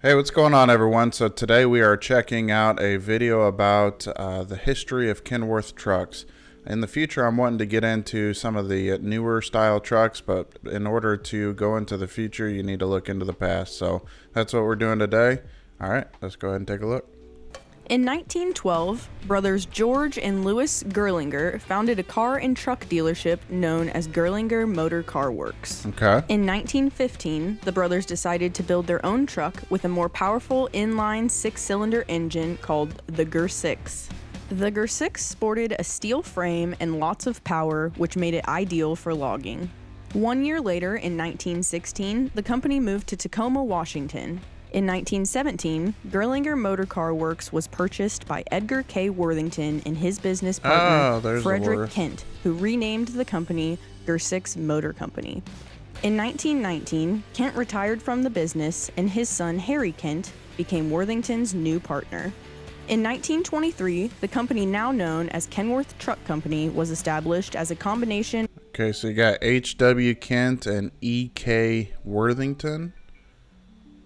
Hey, what's going on, everyone? So today we are checking out a video about the history of Kenworth trucks. In the future, I'm wanting to get into some of the newer style trucks, but in order to go into the future, you need to look into the past. So that's what we're doing today. All right, let's go ahead and take a look. In 1912, brothers George and Louis Gerlinger founded a car and truck dealership known as Gerlinger Motor Car Works. Okay. In 1915, the brothers decided to build their own truck with a more powerful inline six-cylinder engine called the Ger-6. The Ger-6 sported a steel frame and lots of power, which made it ideal for logging. 1 year later, in 1916, the company moved to Tacoma, Washington. In 1917, Gerlinger Motor Car Works was purchased by Edgar K. Worthington and his business partner, Frederick Kent, who renamed the company Ger-6 Motor Company. In 1919, Kent retired from the business, and his son, Harry Kent, became Worthington's new partner. In 1923, the company now known as Kenworth Truck Company was established as a combination. Okay, so you got H.W. Kent and E.K. Worthington.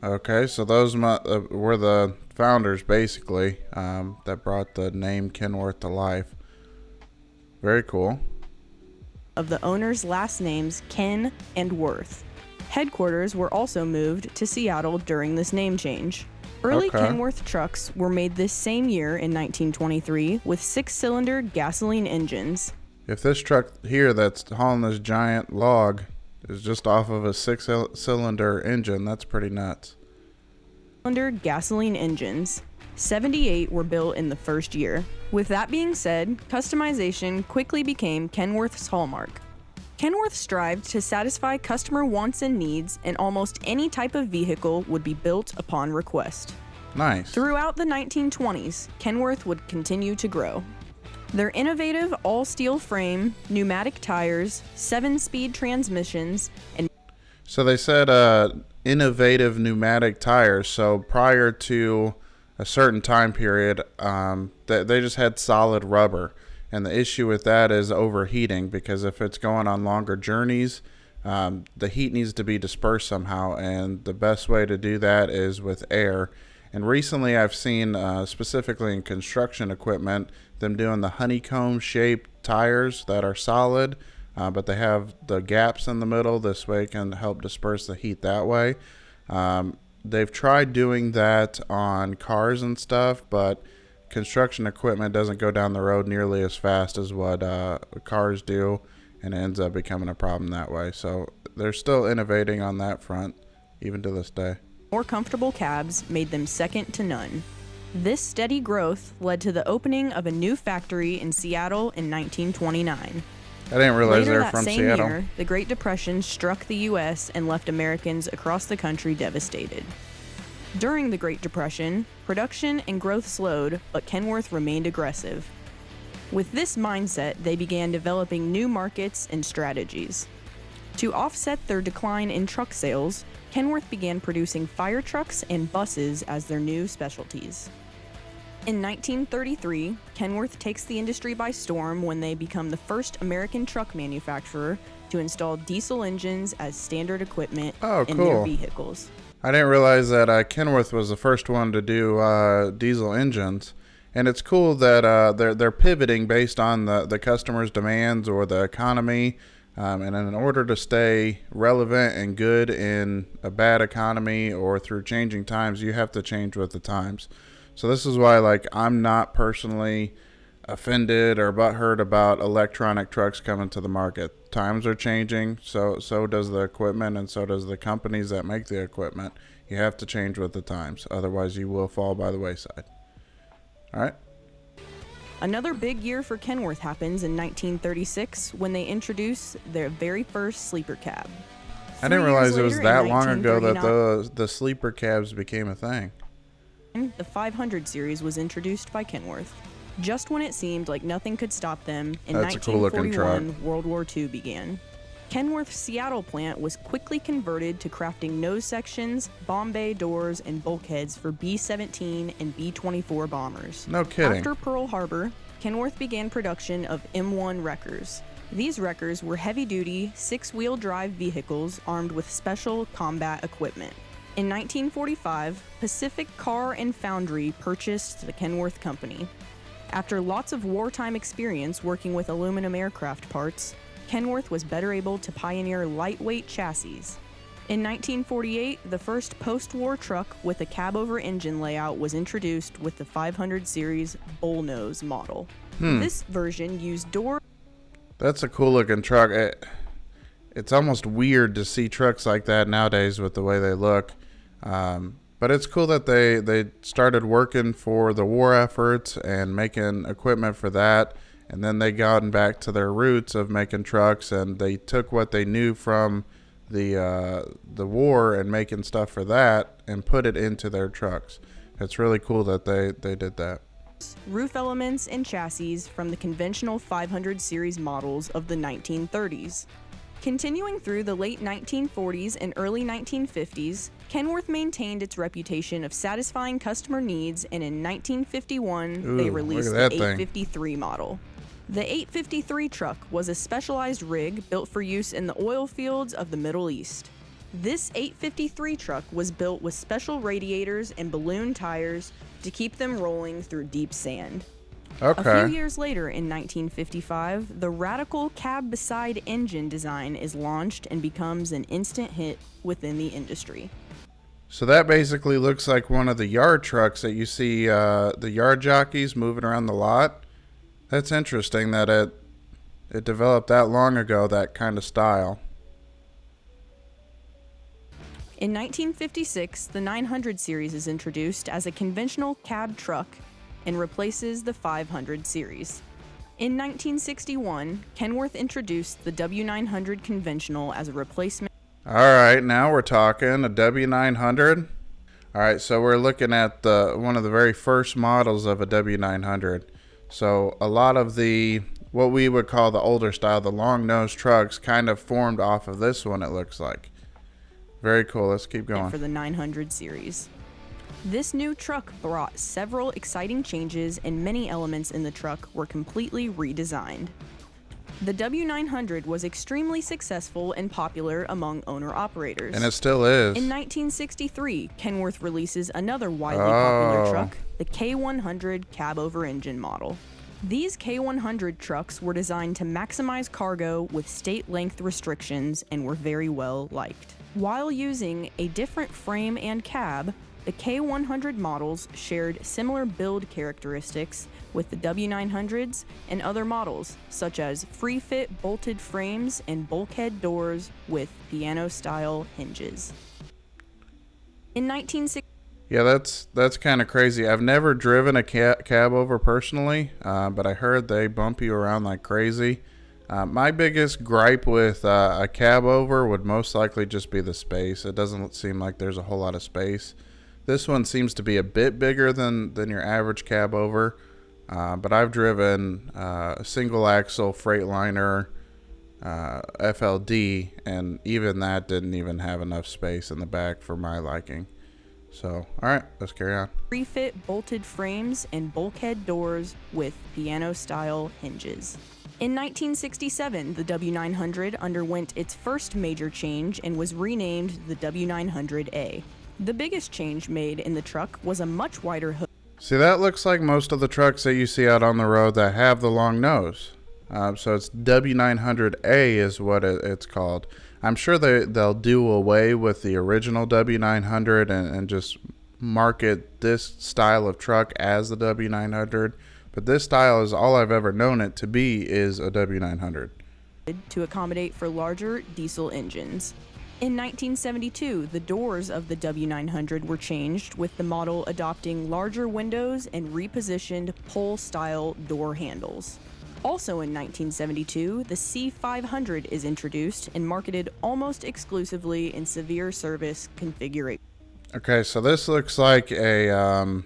Okay, so those were the founders, basically, that brought the name Kenworth to life. Very cool. Of the owners' last names Ken and Worth. Headquarters were also moved to Seattle during this name change. Early Kenworth trucks were made this same year in 1923 with six-cylinder gasoline engines. If this truck here that's hauling this giant log is just off of a six-cylinder engine, that's pretty nuts. Gasoline engines. 78 were built in the first year. With that being said, customization quickly became Kenworth's hallmark. Kenworth strived to satisfy customer wants and needs, and almost any type of vehicle would be built upon request. Nice. Throughout the 1920s, Kenworth would continue to grow. Their innovative all-steel frame, pneumatic tires, 7-speed transmissions, and so they said innovative pneumatic tires. So prior to a certain time period, they just had solid rubber. And the issue with that is overheating, because if it's going on longer journeys, the heat needs to be dispersed somehow. And the best way to do that is with air. And recently I've seen, specifically in construction equipment, them doing the honeycomb-shaped tires that are solid, but they have the gaps in the middle. This way it can help disperse the heat that way. They've tried doing that on cars and stuff, but construction equipment doesn't go down the road nearly as fast as what cars do, and it ends up becoming a problem that way. So they're still innovating on that front, even to this day. More comfortable cabs made them second to none. This steady growth led to the opening of a new factory in Seattle in 1929. I didn't realize Later they were that from same Seattle. year, the Great Depression struck the U.S. and left Americans across the country devastated. During the Great Depression, production and growth slowed, but Kenworth remained aggressive. With this mindset, they began developing new markets and strategies. To offset their decline in truck sales, Kenworth began producing fire trucks and buses as their new specialties. In 1933, Kenworth takes the industry by storm when they become the first American truck manufacturer to install diesel engines as standard equipment in their vehicles. I didn't realize that Kenworth was the first one to do diesel engines. And it's cool that they're pivoting based on the customer's demands or the economy. And in order to stay relevant and good in a bad economy or through changing times, you have to change with the times. So this is why, like, I'm not personally offended or butthurt about electronic trucks coming to the market. Times are changing, so does the equipment, and so does the companies that make the equipment. You have to change with the times, otherwise you will fall by the wayside. All right. Another big year for Kenworth happens in 1936 when they introduce their very first sleeper cab. I didn't realize it was that long ago that the sleeper cabs became a thing. The 500 series was introduced by Kenworth. Just when it seemed like nothing could stop them, in 1941, World War II began. Kenworth's Seattle plant was quickly converted to crafting nose sections, bomb bay doors, and bulkheads for B-17 and B-24 bombers. No kidding. After Pearl Harbor, Kenworth began production of M1 wreckers. These wreckers were heavy-duty, six-wheel drive vehicles armed with special combat equipment. In 1945, Pacific Car and Foundry purchased the Kenworth Company. After lots of wartime experience working with aluminum aircraft parts, Kenworth was better able to pioneer lightweight chassis. In 1948, the first post-war truck with a cab-over engine layout was introduced with the 500 series bullnose model. This version used door. That's a cool looking truck. It's almost weird to see trucks like that nowadays with the way they look. But it's cool that they started working for the war efforts and making equipment for that. And then they gotten back to their roots of making trucks, and they took what they knew from the war and making stuff for that and put it into their trucks. It's really cool that they did that. Roof elements and chassis from the conventional 500 series models of the 1930s. Continuing through the late 1940s and early 1950s, Kenworth maintained its reputation of satisfying customer needs, and in 1951, they released the 853 model. The 853 truck was a specialized rig built for use in the oil fields of the Middle East. This 853 truck was built with special radiators and balloon tires to keep them rolling through deep sand. Okay. A few years later, in 1955, the radical cab-beside engine design is launched and becomes an instant hit within the industry. So that basically looks like one of the yard trucks that you see the yard jockeys moving around the lot. That's interesting that it developed that long ago, that kind of style. In 1956, the 900 series is introduced as a conventional cab truck and replaces the 500 series. In 1961, Kenworth introduced the W900 conventional as a replacement. All right, now we're talking a W900. All right, so we're looking at one of the very first models of a W900. So a lot of what we would call the older style, the long nose trucks, kind of formed off of this one, it looks like. Very cool. Let's keep going. For the 900 series. This new truck brought several exciting changes, and many elements in the truck were completely redesigned. The W900 was extremely successful and popular among owner-operators. And it still is. In 1963, Kenworth releases another widely popular truck, the K100 cab-over engine model. These K100 trucks were designed to maximize cargo with state length restrictions and were very well liked. While using a different frame and cab, the K100 models shared similar build characteristics with the W900s and other models, such as free-fit bolted frames and bulkhead doors with piano-style hinges. In 1960, yeah, that's kind of crazy. I've never driven a cab over personally, but I heard they bump you around like crazy. My biggest gripe with a cab over would most likely just be the space. It doesn't seem like there's a whole lot of space. This one seems to be a bit bigger than your average cab over, but I've driven a single axle Freightliner FLD, and even that didn't even have enough space in the back for my liking. So, all right, let's carry on. Pre-fit bolted frames and bulkhead doors with piano-style hinges. In 1967, the W900 underwent its first major change and was renamed the W900A. The biggest change made in the truck was a much wider hood. See, that looks like most of the trucks that you see out on the road that have the long nose. So it's W900A is what it's called. I'm sure they'll do away with the original W900 and just market this style of truck as the W900. But this style is all I've ever known it to be, is a W900. To accommodate for larger diesel engines. In 1972, the doors of the W900 were changed, with the model adopting larger windows and repositioned pull-style door handles. Also in 1972, the C500 is introduced and marketed almost exclusively in severe service configuration. Okay, so this looks like a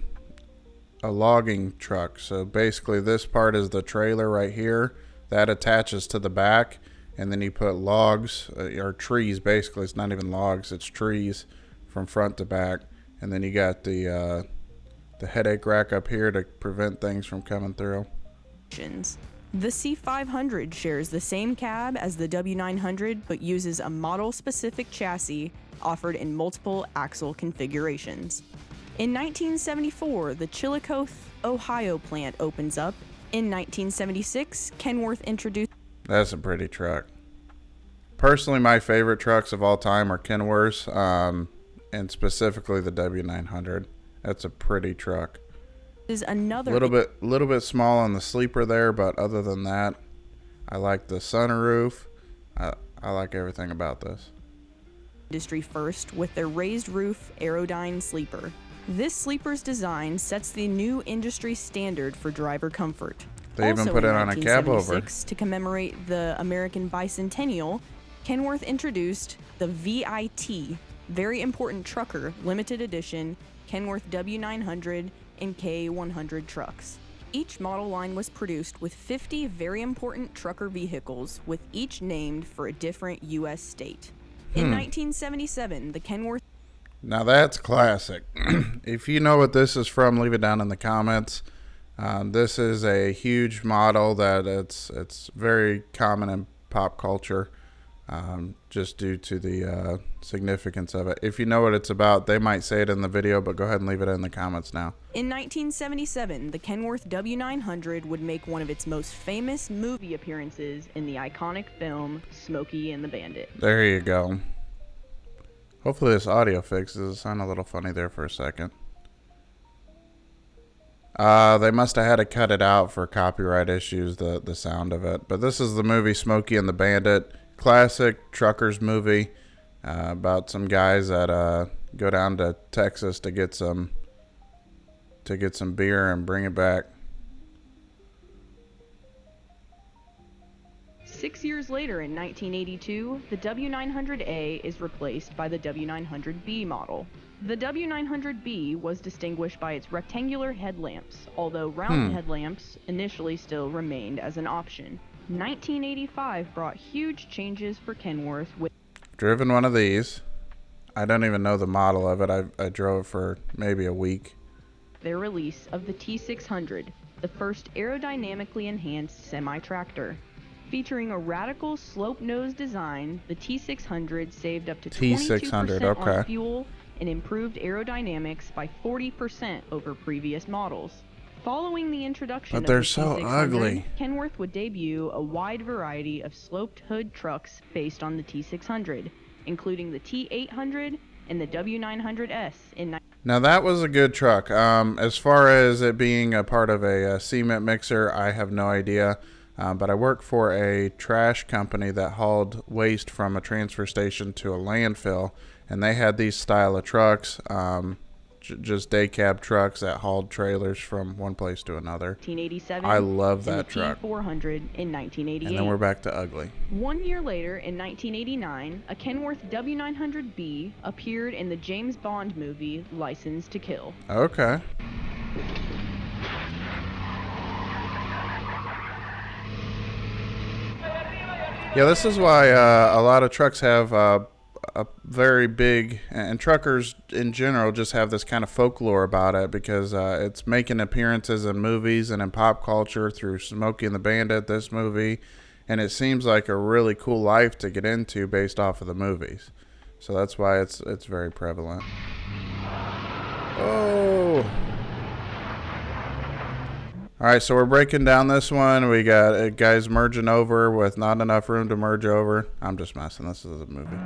logging truck. So basically this part is the trailer right here that attaches to the back, and then you put logs or trees. Basically, it's not even logs, it's trees from front to back, and then you got the headache rack up here to prevent things from coming through. The C500 shares the same cab as the W900, but uses a model-specific chassis offered in multiple axle configurations. In 1974, the Chillicothe, Ohio plant opens up. In 1976, Kenworth introduced. That's a pretty truck. Personally, my favorite trucks of all time are Kenworth's, and specifically the W900. That's a pretty truck. Is another little bit small on the sleeper there, but other than that, I like the sunroof. I like everything about this. Industry first with their raised roof Aerodynamic sleeper. This sleeper's design sets the new industry standard for driver comfort. They even put it on a cab over. To commemorate the American Bicentennial, Kenworth introduced the VIT, Very Important Trucker Limited Edition Kenworth W900 and K100 trucks. Each model line was produced with 50 very important trucker vehicles, with each named for a different U.S. state. In 1977, the Kenworth. Now that's classic. If you know what this is from, leave it down in the comments. This is a huge model that it's very common in pop culture, just due to the significance of it. If you know what it's about, they might say it in the video, but go ahead and leave it in the comments now. In 1977, the Kenworth W900 would make one of its most famous movie appearances in the iconic film Smokey and the Bandit. There you go. Hopefully this audio fixes. It sounded a little funny there for a second. They must have had to cut it out for copyright issues, the sound of it. But this is the movie Smokey and the Bandit. Classic truckers movie about some guys that go down to Texas to get some beer and bring it back. 6 years later, in 1982, the W900A is replaced by the W900B model. The W900B was distinguished by its rectangular headlamps, although round headlamps initially still remained as an option. 1985 brought huge changes for Kenworth. Driven one of these. I don't even know the model of it. I drove it for maybe a week. Their release of the T600, the first aerodynamically enhanced semi-tractor. Featuring a radical slope-nose design, the T600 saved up to 22% on fuel and improved aerodynamics by 40% over previous models. Following the introduction of the so T600, ugly. Kenworth would debut a wide variety of sloped hood trucks based on the T600, including the T800 and the W900S in. Now that was a good truck. As far as it being a part of a cement mixer, I have no idea. But I work for a trash company that hauled waste from a transfer station to a landfill, and they had these style of trucks, just day cab trucks that hauled trailers from one place to another. 1987. I love that truck. T400 in 1988. And then we're back to ugly. 1 year later, in 1989, a Kenworth W900B appeared in the James Bond movie License to Kill. Okay. Yeah, this is why a lot of trucks have a very big, and truckers in general just have this kind of folklore about it, because it's making appearances in movies and in pop culture through Smokey and the Bandit, this movie, and it seems like a really cool life to get into based off of the movies. So that's why it's very prevalent. Oh. All right, so we're breaking down this one. We got guys merging over with not enough room to merge over. I'm just messing. This is a movie.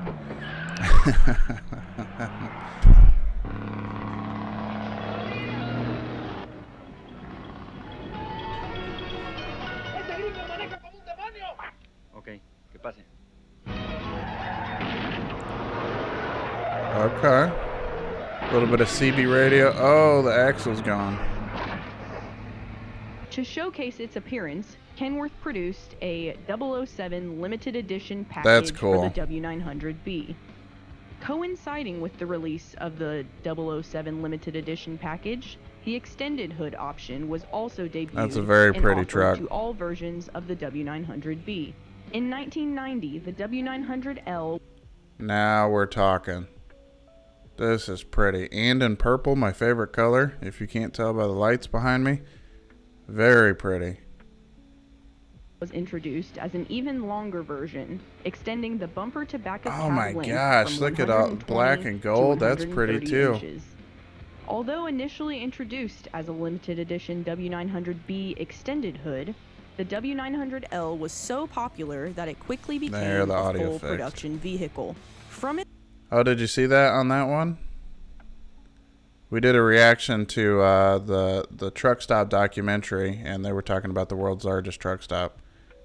Okay, ¿qué pase? Okay. A little bit of CB radio. Oh, the axle's gone. To showcase its appearance, Kenworth produced a 007 limited edition package That's cool. for the W900B. Coinciding with the release of the 007 limited edition package, the extended hood option was also debuted. That's a very and pretty offered truck. to all versions of the W900B. In 1990, the W900L. Now we're talking. This is pretty. And in purple, my favorite color, if you can't tell by the lights behind me. Very pretty. was introduced as an even longer version, extending the bumper-to-back-of Oh cab my length gosh, from look at all 120 black and to gold. That's pretty 130 too. inches. Although initially introduced as a limited edition W900B extended hood, the W900L was so popular that it quickly There, became the a audio full fixed. production vehicle. From its Oh, did you see that on that one? We did a reaction to the truck stop documentary, and they were talking about the world's largest truck stop.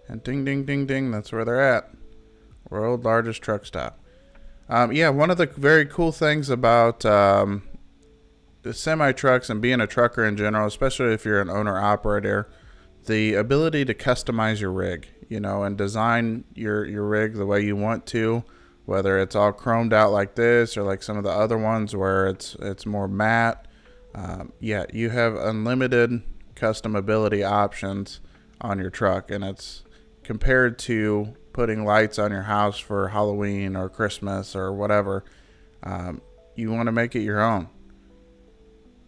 And ding, ding, ding, ding, that's where they're at. World largest truck stop. Yeah, one of the very cool things about the semi trucks and being a trucker in general, especially if you're an owner operator, the ability to customize your rig, and design your rig the way you want to, whether it's all chromed out like this or like some of the other ones where it's more matte. Yeah, you have unlimited customability options on your truck, and it's compared to putting lights on your house for Halloween or Christmas or whatever. You want to make it your own.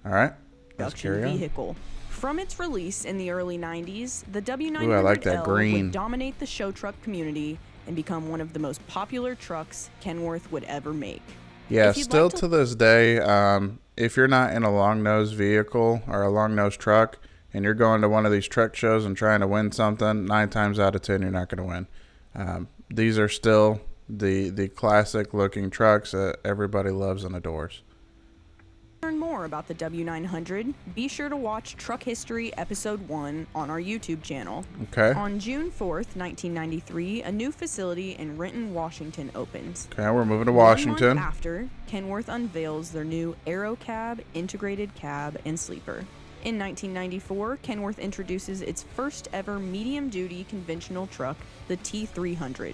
All right, let's production carry on. vehicle. From its release in the early 90s, the Ooh, I like that W900L green. would dominate the show truck community and become one of the most popular trucks Kenworth would ever make. Yeah, If you'd still like to this day, if you're not in a long nose vehicle or a long nose truck and you're going to one of these truck shows and trying to win something, 9 times out of 10 you're not going to win. These are still the classic looking trucks that everybody loves and adores. To learn more about the W900, be sure to watch Truck History Episode 1 on our YouTube channel. Okay. On June 4th, 1993, a new facility in Renton, Washington opens. Okay, we're moving to 1 Washington. month after, Kenworth unveils their new Aero Cab, integrated cab, and sleeper. In 1994, Kenworth introduces its first ever medium-duty conventional truck, the T300.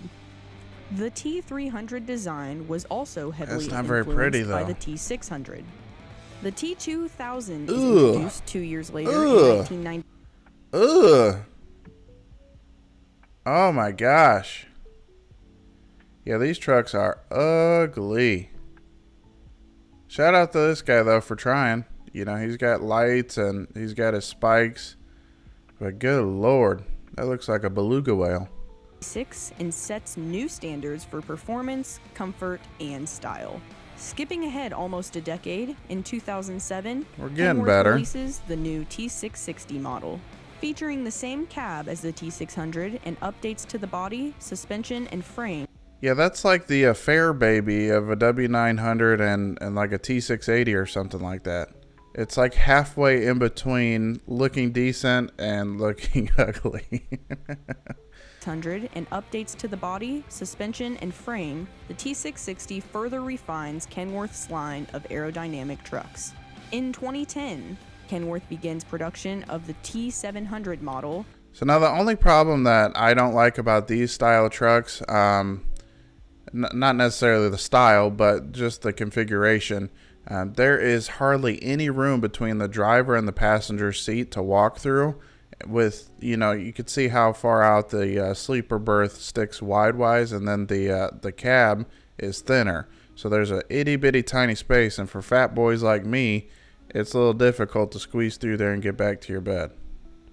The T300 design was also heavily That's not very influenced pretty, by though. the T600. The T2000 is Ugh. introduced 2 years later in Ugh. 1990. Ugh. Oh my gosh. Yeah, these trucks are ugly. Shout out to this guy, though, for trying. He's got lights and he's got his spikes. But good Lord, that looks like a beluga whale. And sets new standards for performance, comfort, and style. Skipping ahead almost a decade, in 2007, We're getting Kenworth better. releases the new T660 model, featuring the same cab as the T600 and updates to the body, suspension, and frame. Yeah, that's like the fair baby of a W900 and like a T680 or something like that. It's like halfway in between looking decent and looking ugly. And updates to the body, suspension, and frame, the T660 further refines Kenworth's line of aerodynamic trucks. In 2010, Kenworth begins production of the T700 model. So now the only problem that I don't like about these style trucks, not necessarily the style, but just the configuration, there is hardly any room between the driver and the passenger seat to walk through. With you could see how far out the sleeper berth sticks widewise, and then the cab is thinner. So there's a itty bitty tiny space, and for fat boys like me, it's a little difficult to squeeze through there and get back to your bed.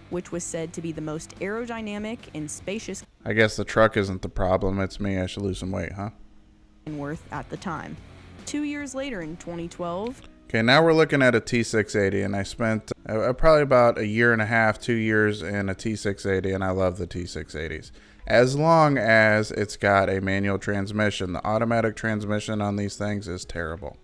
Which was said to be the most aerodynamic and spacious I guess the truck isn't the problem. It's me. I should lose some weight, huh? Kenworth at the time. 2 years later, in 2012. Okay, now we're looking at a T680, and I spent probably about a year and a half, 2 years in a T680, and I love the T680s. As long as it's got a manual transmission. The automatic transmission on these things is terrible.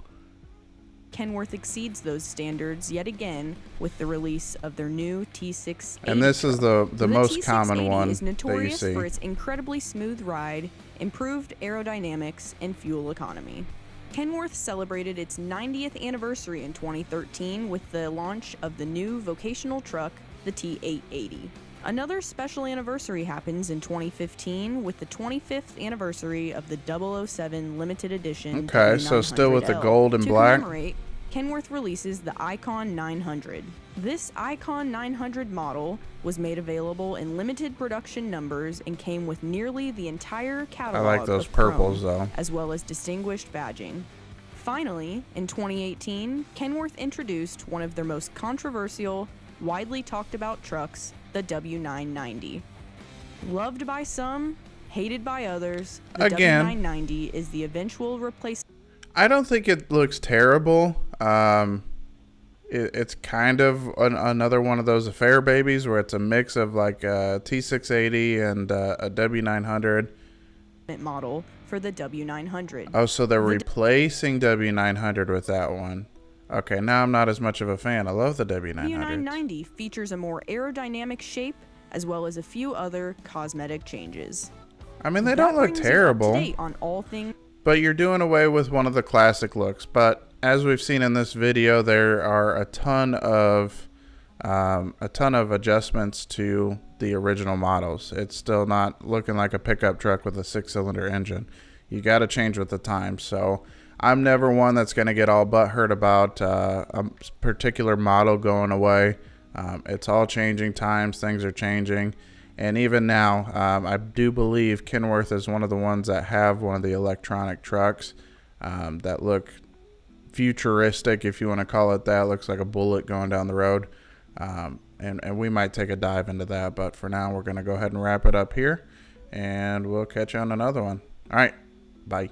Kenworth exceeds those standards yet again with the release of their new T680. And this is the most common T680 one is that you notorious see. for its incredibly smooth ride, improved aerodynamics, and fuel economy. Kenworth celebrated its 90th anniversary in 2013 with the launch of the new vocational truck, the T880. Another special anniversary happens in 2015 with the 25th anniversary of the 007 limited edition. Okay, so still with the W900L. gold and black. To commemorate, Kenworth releases the Icon 900. This Icon 900 model was made available in limited production numbers and came with nearly the entire I catalog like those of purples, chrome, though. as well as distinguished badging. Finally, in 2018, Kenworth introduced one of their most controversial, widely talked about trucks, the W990. Loved by some, hated by others, the Again, W990 is the eventual replacement. I don't think it looks terrible. It's kind of another one of those affair babies where it's a mix of like a T680 and a W900. Model for the W900. Oh, so they're The replacing W900 with that one. Okay, now I'm not as much of a fan. I love the W900. W990 features a more aerodynamic shape as well as a few other cosmetic changes. I mean, they That don't look brings you up to terrible, date on all things. but you're doing away with one of the classic looks. But as we've seen in this video, there are a ton of adjustments to the original models. It's still not looking like a pickup truck with a 6-cylinder engine. You got to change with the times. So I'm never one that's going to get all butthurt about a particular model going away. It's all changing times. Things are changing. And even now, I do believe Kenworth is one of the ones that have one of the electronic trucks that look futuristic, if you want to call it that. Looks like a bullet going down the road. And we might take a dive into that. But for now, we're going to go ahead and wrap it up here. And we'll catch you on another one. All right. Bye.